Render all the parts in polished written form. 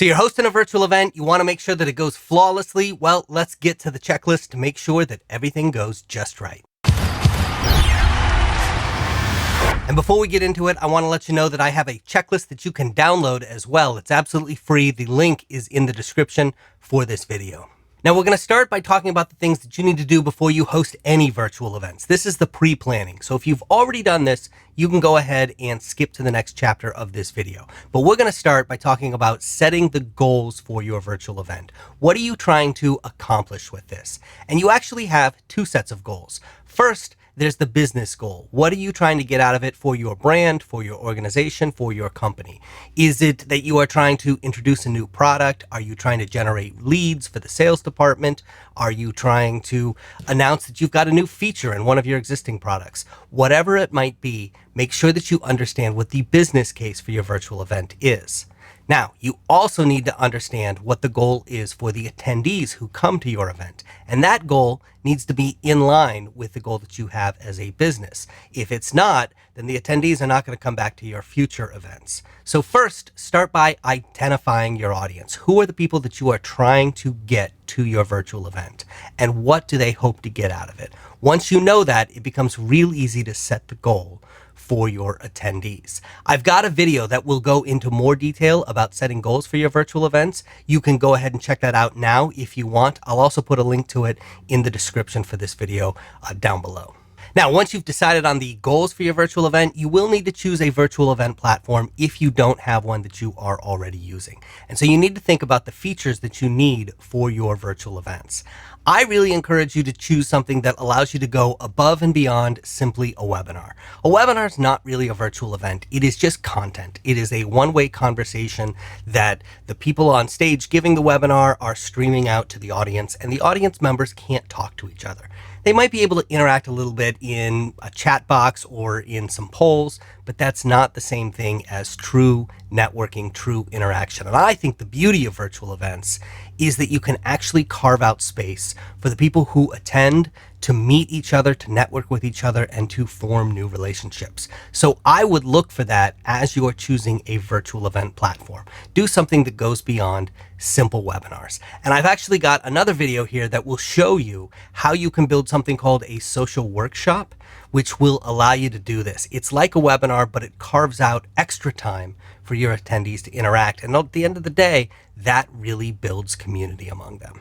So you're hosting a virtual event, you want to make sure that it goes flawlessly. Well, let's get to the checklist to make sure that everything goes just right. And before we get into it, I want to let you know that I have a checklist that you can download as well. It's absolutely free. The link is in the description for this video. Now, we're going to start by talking about the things that you need to do before you host any virtual events. This is the pre-planning. So if you've already done this, you can go ahead and skip to the next chapter of this video. But we're going to start by talking about setting the goals for your virtual event. What are you trying to accomplish with this? And you actually have two sets of goals. First, there's the business goal. What are you trying to get out of it for your brand, for your organization, for your company? Is it that you are trying to introduce a new product? Are you trying to generate leads for the sales department? Are you trying to announce that you've got a new feature in one of your existing products? Whatever it might be, make sure that you understand what the business case for your virtual event is. Now, you also need to understand what the goal is for the attendees who come to your event. And that goal needs to be in line with the goal that you have as a business. If it's not, then the attendees are not going to come back to your future events. So first, start by identifying your audience. Who are the people that you are trying to get to your virtual event? And what do they hope to get out of it? Once you know that, it becomes real easy to set the goal for your attendees. I've got a video that will go into more detail about setting goals for your virtual events. You can go ahead and check that out now if you want. I'll also put a link to it in the description for this video down below. Now, once you've decided on the goals for your virtual event, you will need to choose a virtual event platform if you don't have one that you are already using. And so you need to think about the features that you need for your virtual events. I really encourage you to choose something that allows you to go above and beyond simply a webinar. A webinar is not really a virtual event. It is just content. It is a one-way conversation that the people on stage giving the webinar are streaming out to the audience, and the audience members can't talk to each other. They might be able to interact a little bit in a chat box or in some polls, but that's not the same thing as true networking, true interaction. And I think the beauty of virtual events is that you can actually carve out space for the people who attend to meet each other, to network with each other, and to form new relationships. So I would look for that as you're choosing a virtual event platform. Do something that goes beyond simple webinars. And I've actually got another video here that will show you how you can build something called a social workshop, which will allow you to do this. It's like a webinar, but it carves out extra time for your attendees to interact. And at the end of the day, that really builds community among them.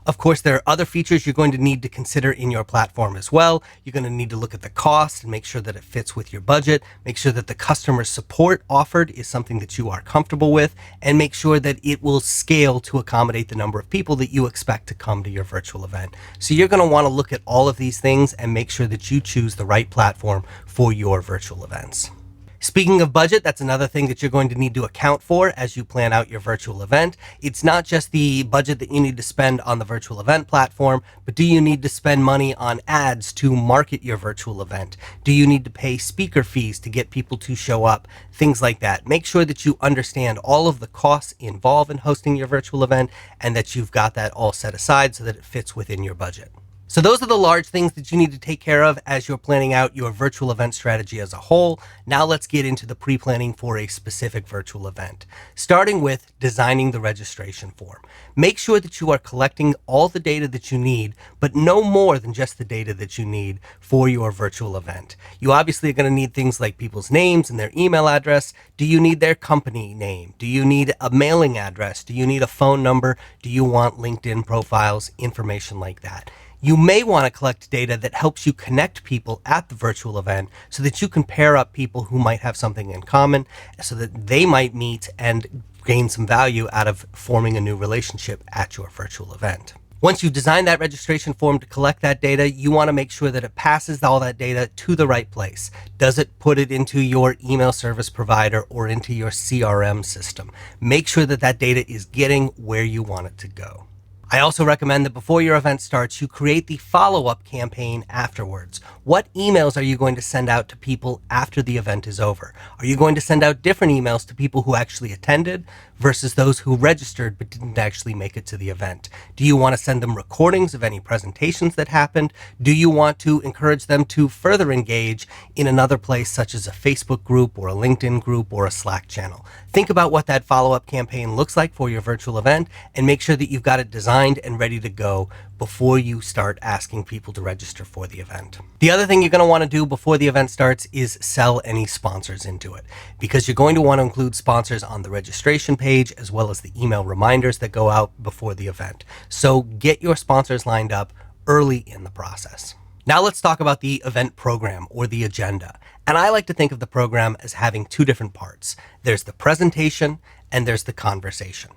Of course, there are other features you're going to need to consider in your platform as well. You're going to need to look at the cost and make sure that it fits with your budget. Make sure that the customer support offered is something that you are comfortable with, and make sure that it will scale to accommodate the number of people that you expect to come to your virtual event. So you're going to want to look at all of these things and make sure that you choose the right platform for your virtual events. Speaking of budget, that's another thing that you're going to need to account for as you plan out your virtual event. It's not just the budget that you need to spend on the virtual event platform, but do you need to spend money on ads to market your virtual event? Do you need to pay speaker fees to get people to show up? Things like that. Make sure that you understand all of the costs involved in hosting your virtual event and that you've got that all set aside so that it fits within your budget. So those are the large things that you need to take care of as you're planning out your virtual event strategy as a whole. Now let's get into the pre-planning for a specific virtual event, starting with designing the registration form. Make sure that you are collecting all the data that you need, but no more than just the data that you need for your virtual event. You obviously are going to need things like people's names and their email address. Do you need their company name? Do you need a mailing address? Do you need a phone number? Do you want LinkedIn profiles? Information like that. You may want to collect data that helps you connect people at the virtual event so that you can pair up people who might have something in common so that they might meet and gain some value out of forming a new relationship at your virtual event. Once you've designed that registration form to collect that data, you want to make sure that it passes all that data to the right place. Does it put it into your email service provider or into your CRM system? Make sure that that data is getting where you want it to go. I also recommend that before your event starts, you create the follow-up campaign afterwards. What emails are you going to send out to people after the event is over? Are you going to send out different emails to people who actually attended versus those who registered but didn't actually make it to the event? Do you want to send them recordings of any presentations that happened? Do you want to encourage them to further engage in another place such as a Facebook group or a LinkedIn group or a Slack channel? Think about what that follow-up campaign looks like for your virtual event and make sure that you've got it designed and ready to go before you start asking people to register for the event. The other thing you're going to want to do before the event starts is sell any sponsors into it, because you're going to want to include sponsors on the registration page as well as the email reminders that go out before the event. So get your sponsors lined up early in the process. Now let's talk about the event program or the agenda. And I like to think of the program as having two different parts. There's the presentation and there's the conversation.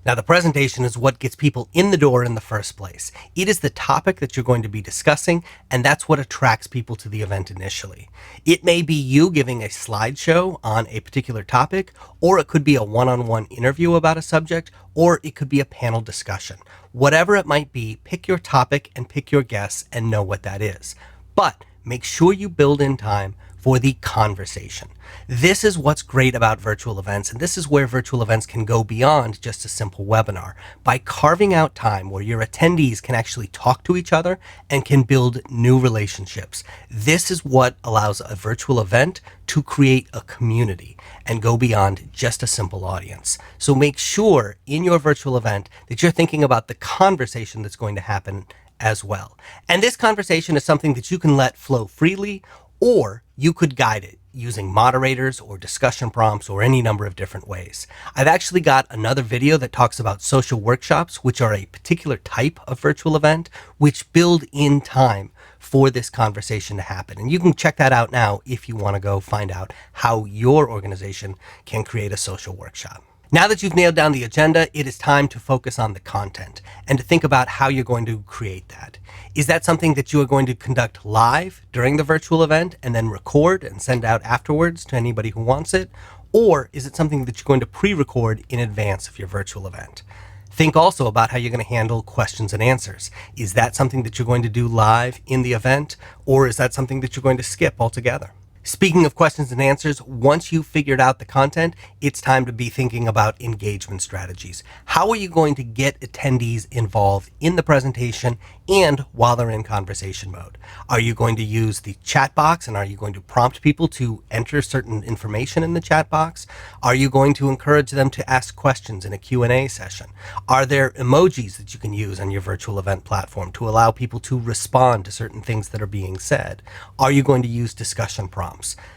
Now, the presentation is what gets people in the door in the first place. It is the topic that you're going to be discussing, and that's what attracts people to the event initially. It may be you giving a slideshow on a particular topic, or it could be a one-on-one interview about a subject, or it could be a panel discussion. Whatever it might be, pick your topic and pick your guests and know what that is. But make sure you build in time for the conversation. This is what's great about virtual events, and this is where virtual events can go beyond just a simple webinar. By carving out time where your attendees can actually talk to each other and can build new relationships. This is what allows a virtual event to create a community and go beyond just a simple audience. So make sure in your virtual event that you're thinking about the conversation that's going to happen as well. And this conversation is something that you can let flow freely, or you could guide it using moderators or discussion prompts or any number of different ways. I've actually got another video that talks about social workshops, which are a particular type of virtual event, which build in time for this conversation to happen. And you can check that out now if you want to go find out how your organization can create a social workshop. Now that you've nailed down the agenda, it is time to focus on the content and to think about how you're going to create that. Is that something that you are going to conduct live during the virtual event and then record and send out afterwards to anybody who wants it? Or is it something that you're going to pre-record in advance of your virtual event? Think also about how you're going to handle questions and answers. Is that something that you're going to do live in the event, or is that something that you're going to skip altogether? Speaking of questions and answers, once you've figured out the content, it's time to be thinking about engagement strategies. How are you going to get attendees involved in the presentation and while they're in conversation mode? Are you going to use the chat box, and are you going to prompt people to enter certain information in the chat box? Are you going to encourage them to ask questions in a Q&A session? Are there emojis that you can use on your virtual event platform to allow people to respond to certain things that are being said? Are you going to use discussion prompts?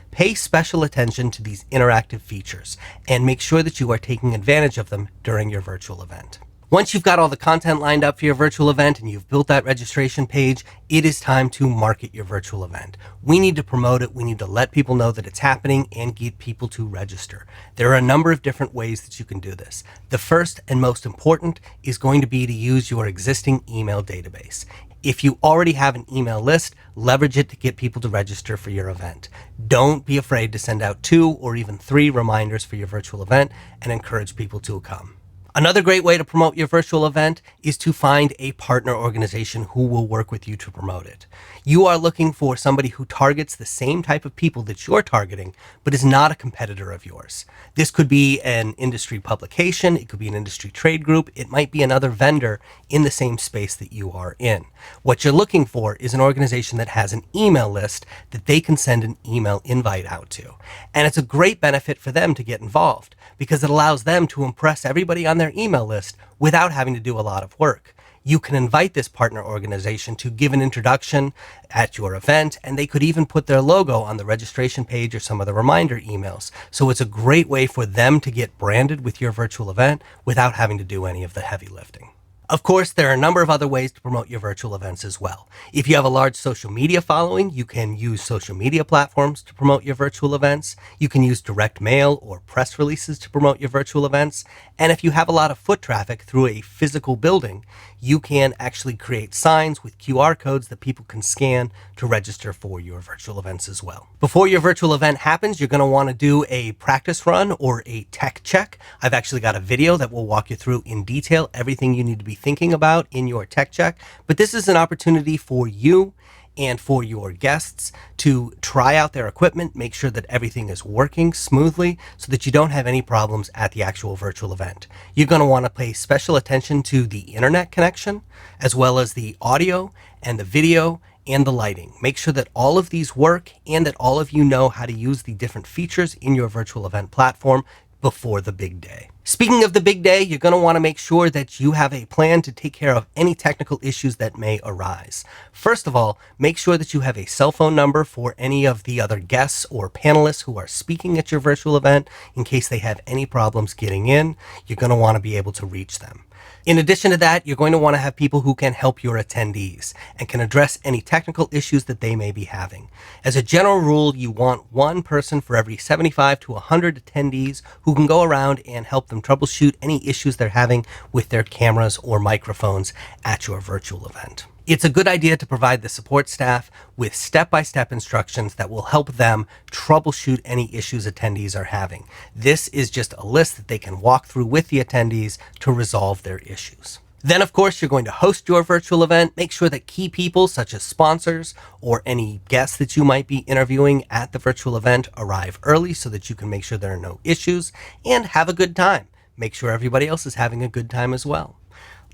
Pay special attention to these interactive features and make sure that you are taking advantage of them during your virtual event. Once you've got all the content lined up for your virtual event and you've built that registration page, it is time to market your virtual event. We need to promote it. We need to let people know that it's happening and get people to register. There are a number of different ways that you can do this. The first and most important is going to be to use your existing email database. If you already have an email list, leverage it to get people to register for your event. Don't be afraid to send out 2 or even 3 reminders for your virtual event and encourage people to come. Another great way to promote your virtual event is to find a partner organization who will work with you to promote it. You are looking for somebody who targets the same type of people that you're targeting, but is not a competitor of yours. This could be an industry publication, it could be an industry trade group, it might be another vendor in the same space that you are in. What you're looking for is an organization that has an email list that they can send an email invite out to. And it's a great benefit for them to get involved because it allows them to impress everybody on their email list without having to do a lot of work. You can invite this partner organization to give an introduction at your event, and they could even put their logo on the registration page or some of the reminder emails. So it's a great way for them to get branded with your virtual event without having to do any of the heavy lifting. Of course, there are a number of other ways to promote your virtual events as well. If you have a large social media following, you can use social media platforms to promote your virtual events. You can use direct mail or press releases to promote your virtual events. And if you have a lot of foot traffic through a physical building, you can actually create signs with QR codes that people can scan to register for your virtual events as well. Before your virtual event happens, you're going to want to do a practice run or a tech check. I've actually got a video that will walk you through in detail everything you need to be thinking about in your tech check. But this is an opportunity for you and for your guests to try out their equipment, make sure that everything is working smoothly so that you don't have any problems at the actual virtual event. You're going to want to pay special attention to the internet connection, as well as the audio and the video and the lighting. Make sure that all of these work and that all of you know how to use the different features in your virtual event platform before the big day. Speaking of the big day, you're going to want to make sure that you have a plan to take care of any technical issues that may arise. First of all, make sure that you have a cell phone number for any of the other guests or panelists who are speaking at your virtual event in case they have any problems getting in. You're going to want to be able to reach them. In addition to that, you're going to want to have people who can help your attendees and can address any technical issues that they may be having. As a general rule, you want one person for every 75 to 100 attendees who can go around and help them troubleshoot any issues they're having with their cameras or microphones at your virtual event. It's a good idea to provide the support staff with step-by-step instructions that will help them troubleshoot any issues attendees are having. This is just a list that they can walk through with the attendees to resolve their issues. Then, of course, you're going to host your virtual event. Make sure that key people such as sponsors or any guests that you might be interviewing at the virtual event arrive early so that you can make sure there are no issues and have a good time. Make sure everybody else is having a good time as well.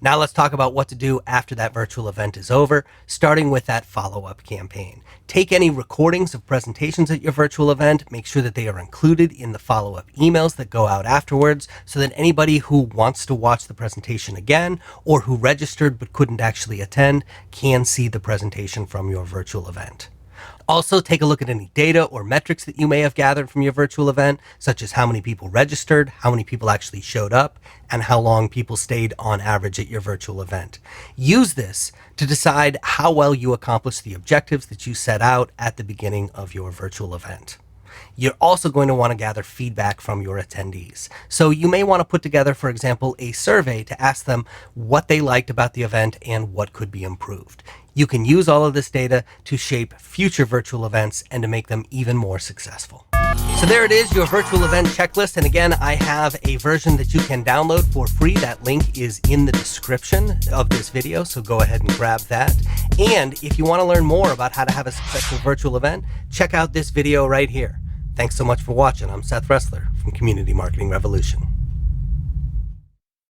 Now let's talk about what to do after that virtual event is over, starting with that follow-up campaign. Take any recordings of presentations at your virtual event, make sure that they are included in the follow-up emails that go out afterwards so that anybody who wants to watch the presentation again or who registered but couldn't actually attend can see the presentation from your virtual event. Also, take a look at any data or metrics that you may have gathered from your virtual event, such as how many people registered, how many people actually showed up, and how long people stayed on average at your virtual event. Use this to decide how well you accomplished the objectives that you set out at the beginning of your virtual event. You're also going to want to gather feedback from your attendees. So you may want to put together, for example, a survey to ask them what they liked about the event and what could be improved. You can use all of this data to shape future virtual events and to make them even more successful. So there it is, your virtual event checklist. And again, I have a version that you can download for free. That link is in the description of this video, so go ahead and grab that. And if you want to learn more about how to have a successful virtual event, check out this video right here. Thanks so much for watching. I'm Seth Resler from Community Marketing Revolution.